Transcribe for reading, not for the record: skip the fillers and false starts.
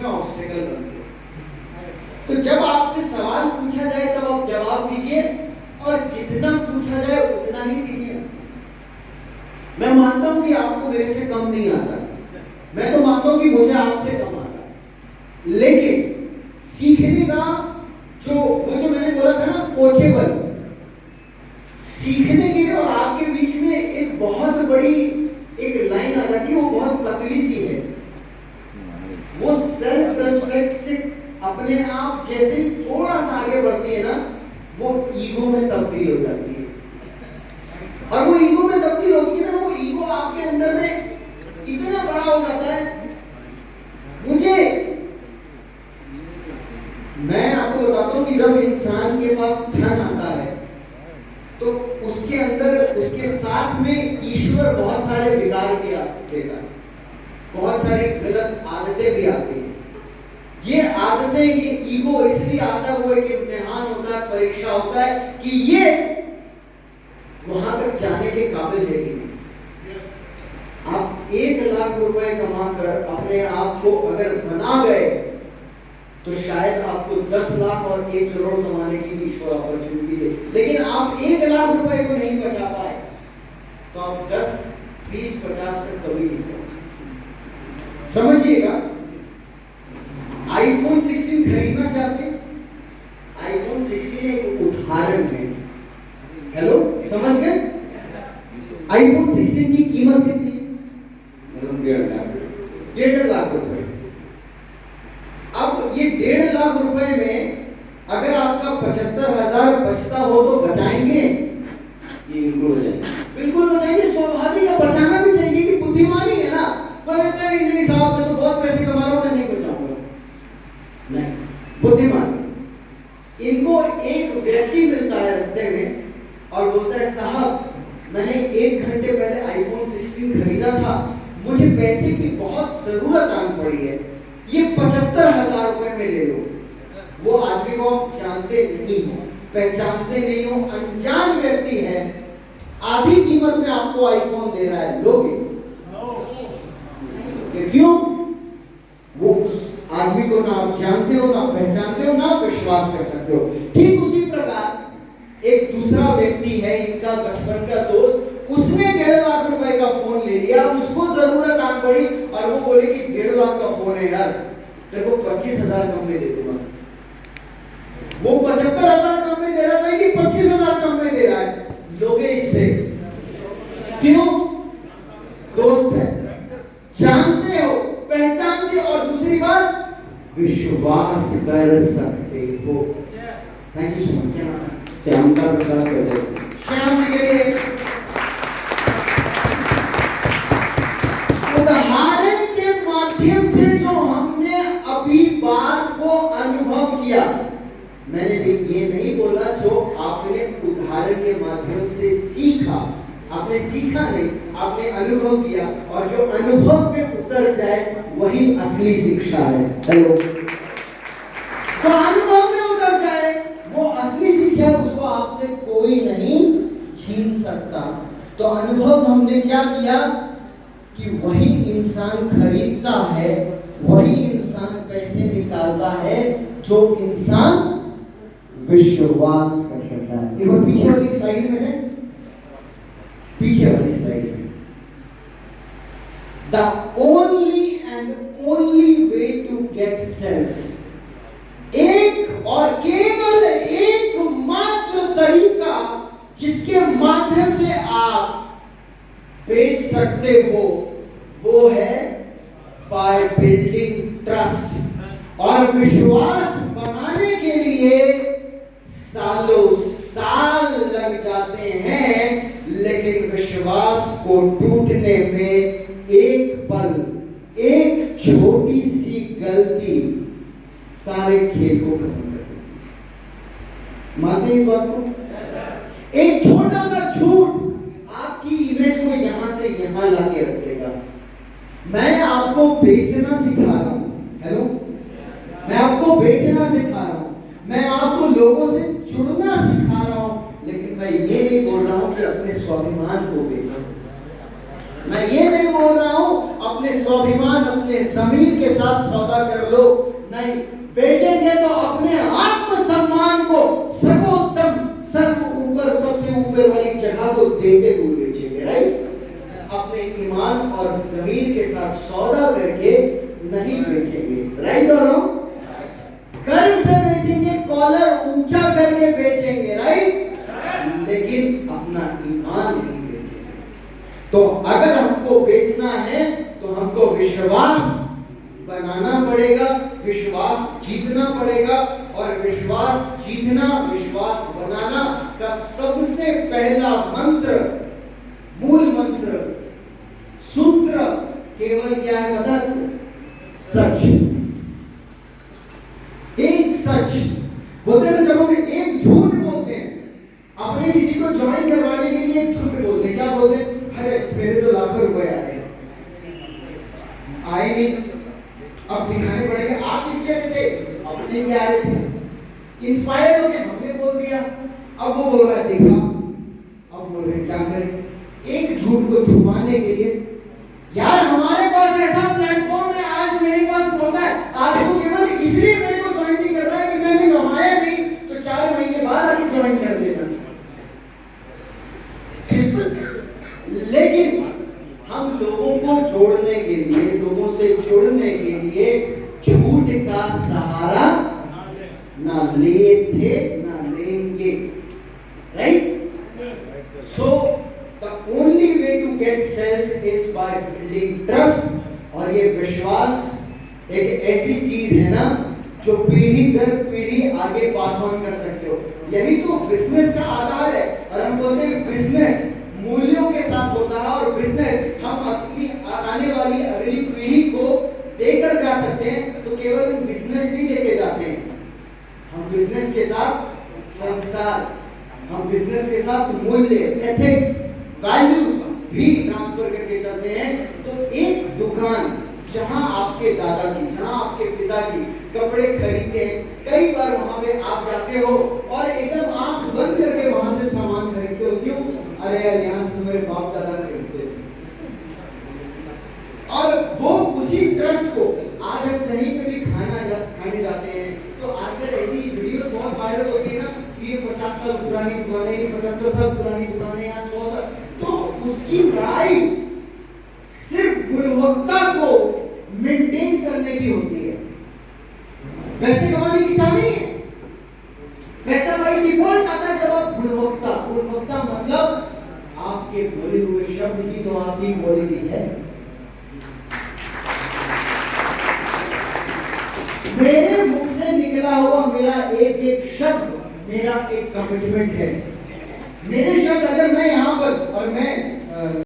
में ऑब्स्टेकल बनती है। तो जब आपसे सवाल पूछा जाए तब आप जवाब दीजिए, और जितना पूछा जाए उतना ही दीजिए। मैं मानता हूं कि आपको मेरे से कम नहीं आता, मैं तो मानता हूं कि मुझे आपसे कम आता है, लेकिन सीखने का वो जो मैंने बोला था ना, कोचेबल, सीखने के और आपके बीच में एक बहुत बड़ी एक लाइन आ जाती है, वो बहुत पतली सी है। वो सेल्फ रेस्पेक्ट से अपने आप जैसे ही थोड़ा सा आगे बढ़ती है ना, वो ईगो में तब्दील हो जाती है। और वो ईगो में तब्दील होती है ना, वो ईगो आपके अंदर में इतना बड़ा हो जाता है। मैं आपको बताता हूं कि जब इंसान के पास धन आता है तो उसके अंदर उसके साथ में ईश्वर बहुत सारे विकार भी देता है, बहुत सारी गलत आदतें भी आती हैं। ये आदतें, ये ईगो इसलिए आता है, वो एक इम्तिहान होता है, परीक्षा होता है कि ये वहां तक जाने के काबिल है कि नहीं। आप 1 लाख रुपए कमाकर अपने आप को अगर बना गए तो शायद आपको 10 लाख और 1 करोड़ कमाने की भी ईश्वर अपॉर्चुनिटी दे, लेकिन आप 1 लाख रुपए को नहीं बचा पाए तो आप 10, 20, 50 तक कभी नहीं पहुंचे। समझिएगा, आईफोन 16 खरीदना चाहते हैं, आईफोन 16 एक उदाहरण है। हेलो, समझ गए? आईफोन 16 की कीमत कितनी? 1.5 लाख रुपए। अब ये 1.5 लाख रुपए में अगर आपका 75,000 बचता हो तो बचाएंगे? ये बिल्कुल बचाएंगे, बिल्कुल बचाएंगे। स्वाभाविक है, बचाना भी चाहिए, कि बुद्धिमानी है ना। बोलते हैं नहीं साहब, मैं तो बहुत पैसे कमा रहा हूं, मैं नहीं बचाऊंगा। नहीं, बुद्धिमानी। इनको एक व्यक्ति मिलता है रास्ते में और बोलता है साहब, मैंने 1 घंटे पहले आईफोन 16 खरीदा था, मुझे पैसे की बहुत जरूरत आन पड़ी है, ये 75,000 रुपए में ले लो। वो आदमी को आप जानते नहीं हो, पहचानते नहीं हो, अनजान व्यक्ति है, आधी कीमत में आपको आईफोन दे रहा है, लोगे? क्यों? वो उस आदमी को ना आप जानते हो, ना पहचानते हो, ना विश्वास कर सकते हो। ठीक उसी प्रकार एक दूसरा व्यक्ति है, इनका बचपन का दोस्त, उसने 1.5 लाख रुपए का फोन ले लिया, उसको जरूरत आ पड़ी और वो बोले कि 1.5 लाख का फोन है यार, तेरे को 25,000 कम में दे दूंगा। वो 75,000 कम में दे रहा था कि 25,000 कम में दे रहा है, लोगे इससे? क्यों? दोस्त है, जानते हो, पहचानते हो, और दूसरी बात विश्वास कर सकते हो। Thank you so much. Shyam का प्रचार कर दे, श्याम के लिए उदाहरण के माध्यम से जो हमने अभी बात को अनुभव किया, मैंने ये नहीं बोला जो आपने उदाहरण के माध्यम से सीखा, आपने सीखा नहीं, आपने अनुभव किया, और जो अनुभव में उतर जाए वही असली शिक्षा है। हेलो, जो अनुभव में उतर जाए वो असली शिक्षा, उसको आपसे कोई नहीं छीन सकता। तो अनुभव हमने क्या किया कि वही इंसान खरीदता है, वही इंसान पैसे निकालता है जो इंसान विश्वास कर सकता है। एक बार पीछे वाली स्लाइड में है, पीछे वाली स्लाइड में, the only and only way to get sales, एक और केवल एकमात्र तरीका जिसके माध्यम से आप बेच सकते हो, वो है बाय बिल्डिंग ट्रस्ट। और विश्वास बनाने के लिए सालों साल लग जाते हैं, लेकिन विश्वास को टूटने में एक पल, एक छोटी सी गलती सारे खेल को खत्म कर देती। मानते हैं इस बात को? एक छोटा सा झूठ आपकी इमेज को यहां से यहां लाके रखेगा। मैं आपको बेचना सिखा रहा हूं, हेलो, मैं आपको बेचना सिखा रहा हूं, मैं आपको लोगों से जुड़ना सिखा रहा हूं, लेकिन मैं ये नहीं बोल रहा हूं कि अपने स्वाभिमान को बेचो। मैं ये नहीं बोल रहा हूं अपने स्वाभिमान, अपने जमीन के साथ सौदा कर लो, लो, नहीं, बेचेंगे तो अपने आत्मसम्मान को सर्वोत्तम, सर्व ऊपर, सबसे ऊपर वाली जगह को देते हुए बेचेंगे, राइट? अपने ईमान और जमीन के साथ सौदा करके नहीं बेचेंगे, राइट और रॉन्ग? कर्ज से बेचेंगे, कॉलर ऊंचा करके बेचेंगे, राइट? लेकिन अपना ईमान नहीं बेचेंगे। तो अगर हमको बेचना है तो हमको विश्वास बनाना पड़ेगा, विश्वास जीतना पड़ेगा, और विश्वास जीतना, विश्वास बनाना का सबसे पहला मंत्र, मूल मंत्र, सूत्र केवल क्या है पता है? सच। एक सच बोलते हैं, जब हम एक झूठ बोलते हैं, अपने किसी को ज्वाइन करवाने के लिए एक झूठ बोलते हैं, क्या बोलते हैं? अरे मेरे तो लाखों रुपए आ रहे, आए नहीं, अब दिखाने पड़ेंगे। आप किसके थे? अपने क्या आ रहे थे, इंस्पायर्ड होके हमने बोल दिया, अब वो बोल रहा है देखा, अब बोल रहे क्या करें? एक झूठ को छुपाने के लिए, यार हमारे पास ऐसा प्लेटफॉर्म है, आज मेरे पास मौका है, आज तो केवल इसलिए मेरे को ज्वाइन नहीं कर रहा है कि मैंने कमाया नहीं, तो 4 महीने बाद आके ज्वाइन कर लेना। लेकिन हम लोगों को जोड़ने के लिए, लोगों से जुड़ने के लिए झूठ का सहारा ना लिए थे, ना लेंगे, right? So the only way to get sales is by building trust. और ये विश्वास एक ऐसी चीज है ना जो पीढ़ी दर पीढ़ी आगे पास ऑन कर सकते हो। यही तो बिजनेस का आधार है। और हम बोलते हैं बिजनेस मूल्यों के साथ होता है, और बिजनेस हम अपनी आने वाली अगली पीढ़ी को देकर जा सकते हैं। तो केवल हम बिजनेस नहीं लेके जाते हैं, हम बिजनेस के साथ संस्कार, हम बिजनेस के साथ मूल्य, एथिक्स, वैल्यूज भी ट्रांसफर करके चलते हैं। तो एक दुकान जहां आपके दादाजी, जहां आपके पिताजी कपड़े खरीदते हैं, कई बार वहां पे आप जाते हो और एकदम आंख बंद करके वहां से सामान खरीदते हो। क्यों? अरे यार यहाँ से मेरे बाप दादा खरीदते थे। और वो उसी ट्रस्ट को आज हम कहीं पे भी खाने जाते हैं तो आजकल ऐसी वीडियोस बहुत वायरल होती है ना कि ये 50 साल पुरानी दुकान है, ये 75 साल पुरानी दुकान है, या 100 साल। तो उसकी लड़ाई सिर्फ गुणवत्ता को मेंटेन करने की होती है, पैसे कमाने की चाह नहीं है। पैसा भाई डिफॉल्ट आता है जब आप गुणवत्ता, गुणवत्ता मतलब आपके बोले हुए शब्द की तो आपकी क्वालिटी है। मेरे मुख से निकला हुआ मेरा एक एक शब्द मेरा एक कमिटमेंट है। मेरे शब्द अगर मैं यहाँ पर, और मैं